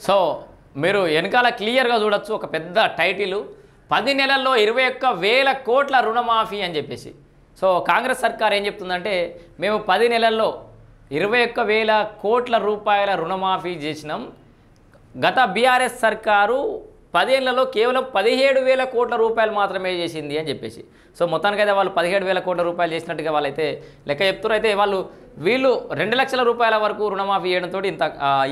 So మీరు వెనకాల క్లియర్గా చూడొచ్చు ఒక పెద్ద టైటిల్ 10 నెలల్లో 21,000 కోట్ల రుణమాఫీ అని చెప్పేసి. సో కాంగ్రెస్ సర్కార్ ఏం చెప్తుందంటే మేము 10 నెలల్లో 21,000 కోట్ల రూపాయల రుణమాఫీ చేసినాం. గత బీఆర్ఎస్ సర్కారు 10 ఏళ్లలో కేవలం 17,000 కోట్ల రూపాయలు మాత్రమే చేసింది అని చెప్పేసి. సో మొత్తానికైతే వాళ్ళు 17,000 కోట్ల రూపాయలు చేసినట్టుగా వాళ్ళైతే లెక్క చెప్తారు. అయితే వీళ్ళు 2 లక్షల రూపాయల వరకు రుణమాఫీ చేయడంతో ఇంత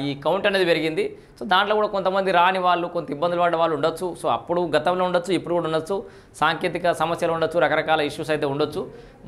ఈ కౌంట్ అనేది పెరిగింది. సో దాంట్లో కూడా కొంతమంది రాని వాళ్ళు, కొంత ఇబ్బందులు పడ్డ వాళ్ళు ఉండొచ్చు. సో అప్పుడు గతంలో ఉండొచ్చు, ఇప్పుడు కూడా ఉండొచ్చు, సాంకేతిక సమస్యలు ఉండొచ్చు, రకరకాల ఇష్యూస్ అయితే ఉండొచ్చు.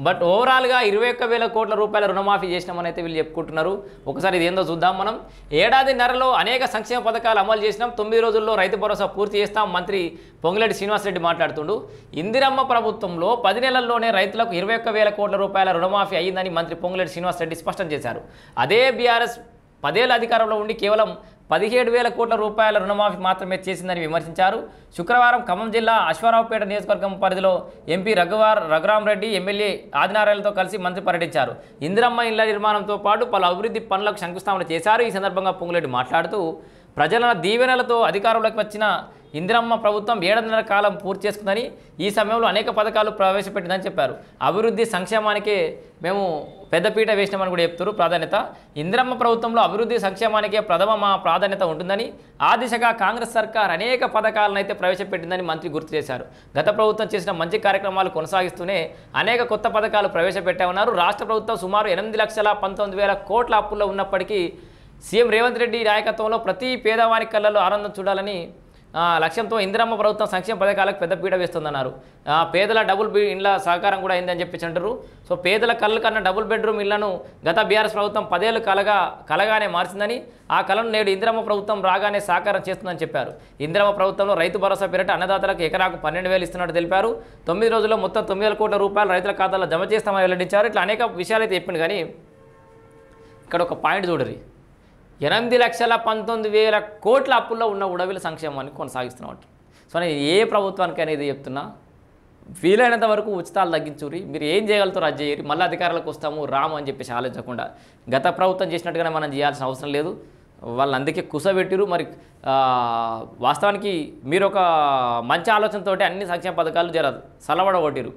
బట్ ఓవరాల్గా 21,000 కోట్ల రూపాయల రుణమాఫీ చేసినామని అయితే వీళ్ళు చెప్పుకుంటున్నారు. ఒకసారి ఇది ఏందో చూద్దాం మనం. ఏడాదిన్నరలో అనేక సంక్షేమ పథకాలు అమలు చేసినాం, 9 రోజుల్లో రైతు భరోసా పూర్తి చేస్తాం. మంత్రి పొంగులేటి శ్రీనివాసరెడ్డి మాట్లాడుతుండు. ఇందిరమ్మ ప్రభుత్వంలో 10 నెలల్లోనే రైతులకు 21,000 కోట్ల రూపాయల రుణమాఫీ అయ్యిందని మంత్రి పొంగులేటి శ్రీనివాసరెడ్డి స్పష్టం చేశారు. అదే బీఆర్ఎస్ 10 ఏళ్ల అధికారంలో ఉండి కేవలం 17,000 కోట్ల రూపాయల రుణమాఫీ మాత్రమే చేసిందని విమర్శించారు. శుక్రవారం ఖమ్మం జిల్లా అశ్వారావుపేట నియోజకవర్గం పరిధిలో ఎంపీ రఘురామరెడ్డి, ఎమ్మెల్యే ఆదినారాయణతో కలిసి మంత్రి పర్యటించారు. ఇందిరమ్మ ఇళ్ల నిర్మాణంతో పాటు పలు అభివృద్ధి పనులకు శంకుస్థాపన చేశారు. ఈ సందర్భంగా పొంగులేటి మాట్లాడుతూ ప్రజల దీవెనలతో అధికారంలోకి వచ్చిన ఇందిరమ్మ ప్రభుత్వం 7.5 కాలం పూర్తి చేసుకుందని, ఈ సమయంలో అనేక పథకాలు ప్రవేశపెట్టిందని చెప్పారు. అభివృద్ధి సంక్షేమానికే మేము పెద్దపీట వేసినామని కూడా చెప్తారు. ప్రాధాన్యత ఇందిరమ్మ ప్రభుత్వంలో అభివృద్ధి సంక్షేమానికే మా ప్రాధాన్యత ఉంటుందని, ఆ దిశగా కాంగ్రెస్ సర్కార్ అనేక పథకాలను అయితే ప్రవేశపెట్టిందని మంత్రి గుర్తు చేశారు. గత ప్రభుత్వం చేసిన మంచి కార్యక్రమాలు కొనసాగిస్తూనే అనేక కొత్త పథకాలు ప్రవేశపెట్టామన్నారు. రాష్ట్ర ప్రభుత్వం సుమారు 8,19,000 కోట్ల అప్పుల్లో ఉన్నప్పటికీ సీఎం రేవంత్ రెడ్డి నాయకత్వంలో ప్రతి పేదవాని కళ్ళలో ఆనందం చూడాలని లక్ష్యంతో ఇందిరమ్మ ప్రభుత్వం సంక్షేమ పథకాలకు పెద్దపీట వేస్తుందన్నారు. పేదల డబుల్ ఇండ్ల సహకారం కూడా అయిందని చెప్పేసి అంటారు. సో పేదల కళ్ళ కన్నా డబుల్ బెడ్రూమ్ ఇళ్లను గత బీఆర్ఎస్ ప్రభుత్వం 10 ఏళ్ళు కలగానే మార్చిందని, ఆ కళను నేడు ఇందిరమ్మ ప్రభుత్వం రాగానే సాకారం చేస్తుందని చెప్పారు. ఇందిరమ్మ ప్రభుత్వంలో రైతు భరోసా పేరిట అన్నదాతలకు ఎకరాకు 12,000 ఇస్తున్నట్టు తెలిపారు. 9 రోజుల్లో మొత్తం 9,000 కోట్ల రూపాయలు రైతుల ఖాతాలో జమ చేస్తామని వెల్లడించారు. ఇట్లా అనేక విషయాలు అయితే చెప్పింది. కానీ ఇక్కడ ఒక పాయింట్ చూడరి, 8,19,000 కోట్ల అప్పుల్లో ఉన్న ఉడవిల సంక్షేమాన్ని కొనసాగిస్తున్నట్టు. సో నేను ఏ ప్రభుత్వానికి అనేది చెప్తున్నా, వీలైనంత వరకు ఉచితాలు తగ్గించురి, మీరు ఏం చేయగలుగుతారో అది చేయరు, మళ్ళీ అధికారులకు వస్తాము రాము అని చెప్పేసి ఆలోచించకుండా గత ప్రభుత్వం చేసినట్టుగానే మనం చేయాల్సిన అవసరం లేదు. వాళ్ళు అందుకే కుసబెట్టిరు. మరి వాస్తవానికి మీరు ఒక మంచి ఆలోచనతో అన్ని సంక్షేమ పథకాలు జరదు సలవడగొట్టిరు.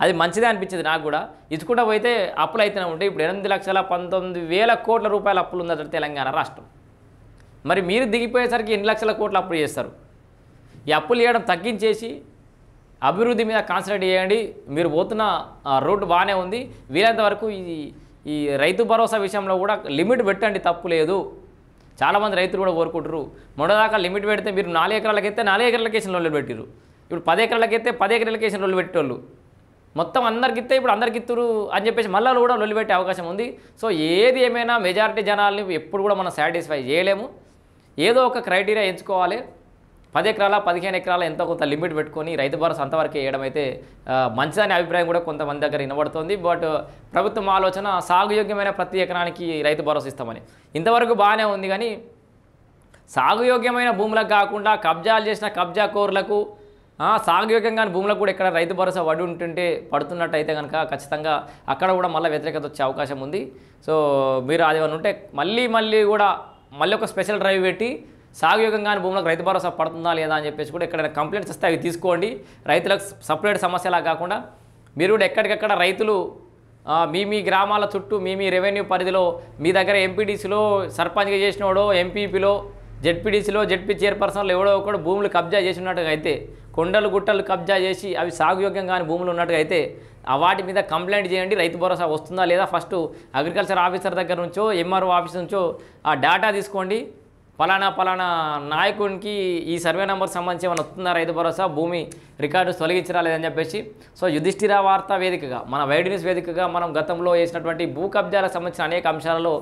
అది మంచిదే అనిపించింది నాకు కూడా. ఇచ్చుకుంటా పోతే అప్పులు అయితేనే ఉంటాయి. ఇప్పుడు 8,19,000 కోట్ల రూపాయల అప్పులు ఉందట తెలంగాణ రాష్ట్రం. మరి మీరు దిగిపోయేసరికి 8 లక్షల కోట్ల అప్పులు చేస్తారు. ఈ అప్పులు చేయడం తగ్గించేసి అభివృద్ధి మీద కాన్సన్ట్రేట్ చేయండి. మీరు పోతున్న రోడ్డు బాగానే ఉంది. వీలైనంత వరకు ఈ రైతు భరోసా విషయంలో కూడా లిమిట్ పెట్టండి, తప్పు లేదు. చాలామంది రైతులు కూడా కోరుకుంటారు. మొదటిదాకా లిమిట్ పెడితే మీరు 4 ఎకరాలకి ఎత్తే 4 ఎకరాలకి వేసిన రోజులు పెట్టిరు. ఇప్పుడు 10 ఎకరాలకి ఎత్తే 10 ఎకరాలకి వేసిన రోజులు పెట్టేవాళ్ళు మొత్తం అందరికి ఇస్తే ఇప్పుడు అందరికి ఇస్తురు అని చెప్పేసి మళ్ళీ కూడా లొల్లిపెట్టే అవకాశం ఉంది. సో ఏది ఏమైనా మెజారిటీ జనాల్ని ఎప్పుడు కూడా మనం సాటిస్ఫై చేయలేము. ఏదో ఒక క్రైటీరియా ఎంచుకోవాలి. 10 ఎకరాల 15 ఎకరాల ఎంతో కొంత లిమిట్ పెట్టుకొని రైతు భరోసా అంతవరకు వేయడం అయితే మంచిదనే అభిప్రాయం కూడా కొంతమంది దగ్గర వినబడుతుంది. బట్ ప్రభుత్వం ఆలోచన సాగుయోగ్యమైన ప్రతి ఎకరానికి రైతు భరోసా ఇస్తామని. ఇంతవరకు బాగానే ఉంది. కానీ సాగుయోగ్యమైన భూములకు కాకుండా కబ్జాలు చేసిన కబ్జాకోరులకు, సాగుయోగ్యంగా భూములకు కూడా ఎక్కడ రైతు భరోసా వడ్డీ ఉంటుంటే పడుతున్నట్టయితే కనుక ఖచ్చితంగా అక్కడ కూడా మళ్ళీ వ్యతిరేకత వచ్చే అవకాశం ఉంది. సో మీరు అది ఉంటే మళ్ళీ కూడా ఒక స్పెషల్ డ్రైవ్ పెట్టి సాగుయోగంగా భూములకు రైతు భరోసా పడుతుందా లేదా అని చెప్పేసి కూడా ఎక్కడైనా కంప్లైంట్స్ వస్తే అవి తీసుకోండి. రైతులకు సపరేట్ సమస్యలా కాకుండా మీరు కూడా ఎక్కడికెక్కడ రైతులు మీ గ్రామాల చుట్టూ మీ రెవెన్యూ పరిధిలో మీ దగ్గర ఎంపీడీసీలో సర్పంచ్గా చేసినోడో, ఎంపీపీలో, జెడ్పీడీసీలో, జెడ్పీ చైర్పర్సన్లో ఎవడో ఒకడు భూములు కబ్జా చేసినట్టుగా అయితే, కొండలు గుట్టలు కబ్జా చేసి అవి సాగుయోగ్యంగా భూములు ఉన్నట్టుగా అయితే వాటి మీద కంప్లైంట్ చేయండి. రైతు భరోసా వస్తుందా లేదా ఫస్ట్ అగ్రికల్చర్ ఆఫీసర్ దగ్గర నుంచో, ఎంఆర్ఓ ఆఫీస్ నుంచో ఆ డేటా తీసుకోండి. పలానా నాయకునికి ఈ సర్వే నెంబర్ సంబంధించి ఏమైనా వస్తుందా రైతు భరోసా, భూమి రికార్డు తొలగించరా లేదని చెప్పేసి. సో యుధిష్ఠిర వార్తా వేదికగా, మన వైడ్ న్యూస్ వేదికగా మనం గతంలో వేసినటువంటి భూ కబ్జాలకు సంబంధించిన అనేక అంశాలలో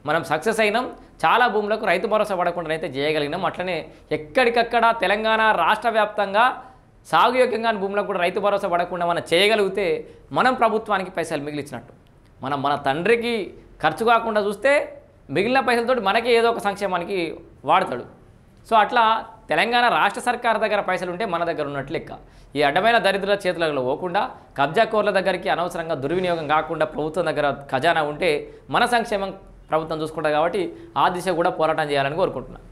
మనం సక్సెస్ అయినాం. చాలా భూములకు రైతు భరోసా పడకుండా అయితే చేయగలిగినాం. అట్లనే ఎక్కడికక్కడ తెలంగాణ రాష్ట్ర వ్యాప్తంగా సాగుయోగ్యంగా భూములకు కూడా రైతు భరోసా పడకుండా మనం చేయగలిగితే మనం ప్రభుత్వానికి పైసలు మిగిలిచ్చినట్టు. మన తండ్రికి ఖర్చు కాకుండా చూస్తే మిగిలిన పైసలతో మనకి ఏదో ఒక సంక్షేమానికి వాడతాడు. సో అట్లా తెలంగాణ రాష్ట్ర సర్కార్ దగ్గర పైసలు ఉంటే మన దగ్గర ఉన్నట్లు లెక్క. ఈ అడ్డమైన దరిద్రుల చేతులలో పోకుండా కబ్జాకోర్ల దగ్గరికి అనవసరంగా దుర్వినియోగం కాకుండా ప్రభుత్వం దగ్గర ఖజానా ఉంటే మన సంక్షేమం ప్రభుత్వం చూసుకుంటుంది. కాబట్టి ఆ దిశ కూడా పోరాటం చేయాలని కోరుకుంటున్నాను.